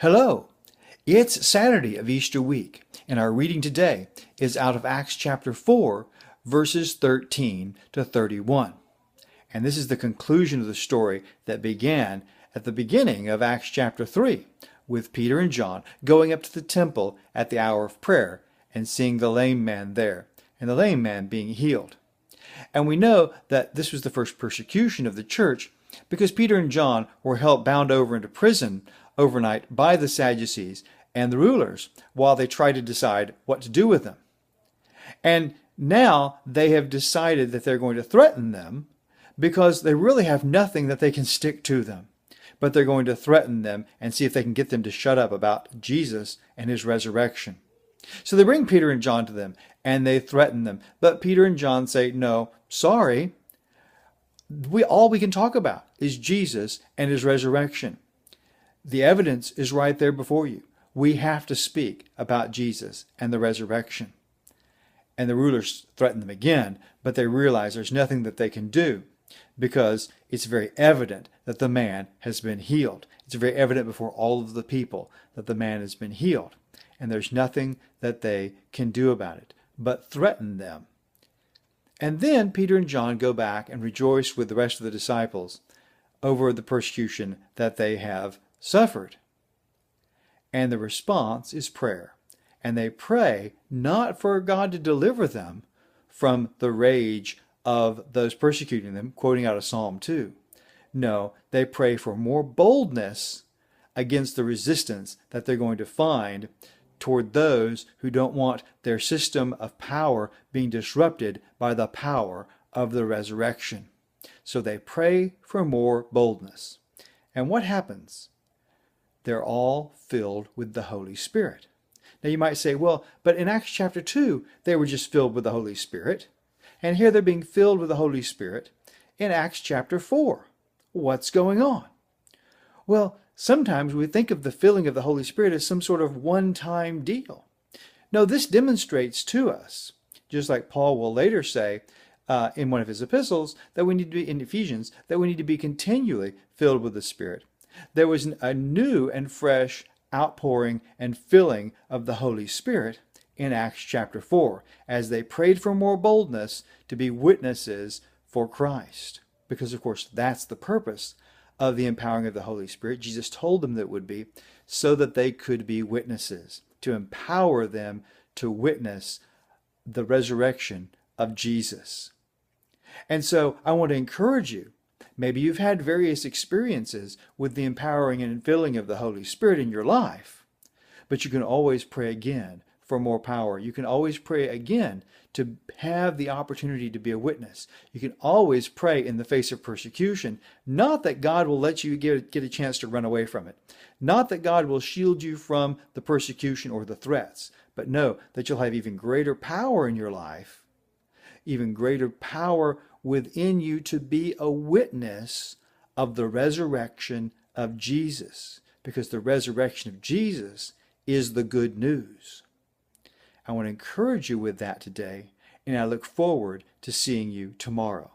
Hello! It's Saturday of Easter week, and our reading today is out of Acts chapter 4, verses 13 to 31. And this is the conclusion of the story that began at the beginning of Acts chapter 3, with Peter and John going up to the temple at the hour of prayer and seeing the lame man there, and the lame man being healed. And we know that this was the first persecution of the church because Peter and John were held bound over into prison overnight by the Sadducees and the rulers while they tried to decide what to do with them. And now they have decided that they're going to threaten them because they really have nothing that they can stick to them. But they're going to threaten them and see if they can get them to shut up about Jesus and his resurrection. So they bring Peter and John to them and they threaten them. But Peter and John say, no, sorry. All we can talk about is Jesus and his resurrection. The evidence is right there before you. We have to speak about Jesus and the resurrection. And the rulers threaten them again, but they realize there's nothing that they can do because it's very evident that the man has been healed. It's very evident before all of the people that the man has been healed. And there's nothing that they can do about it but threaten them. And then Peter and John go back and rejoice with the rest of the disciples over the persecution that they have suffered. And the response is prayer. And they pray not for God to deliver them from the rage of those persecuting them, quoting out of Psalm 2. No, they pray for more boldness against the resistance that they're going to find toward those who don't want their system of power being disrupted by the power of the resurrection. So they pray for more boldness. And what happens? They're all filled with the Holy Spirit. Now you might say, well, but in Acts chapter 2, they were just filled with the Holy Spirit. And here they're being filled with the Holy Spirit in Acts chapter 4. What's going on? Well, sometimes we think of the filling of the Holy Spirit as some sort of one-time deal. No, this demonstrates to us, just like Paul will later say in one of his epistles, that we need to be, in Ephesians, that we need to be continually filled with the Spirit. There was a new and fresh outpouring and filling of the Holy Spirit in Acts chapter 4, as they prayed for more boldness to be witnesses for Christ. Because, of course, that's the purpose of the empowering of the Holy Spirit. Jesus told them that it would be so that they could be witnesses, to empower them to witness the resurrection of Jesus. And so I want to encourage you. Maybe you've had various experiences with the empowering and filling of the Holy Spirit in your life, but you can always pray again for more power. You can always pray again to have the opportunity to be a witness. You can always pray in the face of persecution, not that God will let you get a chance to run away from it, not that God will shield you from the persecution or the threats, but know that you'll have even greater power in your life, even greater power within you to be a witness of the resurrection of Jesus, because the resurrection of Jesus is the good news. I want to encourage you with that today, and I look forward to seeing you tomorrow.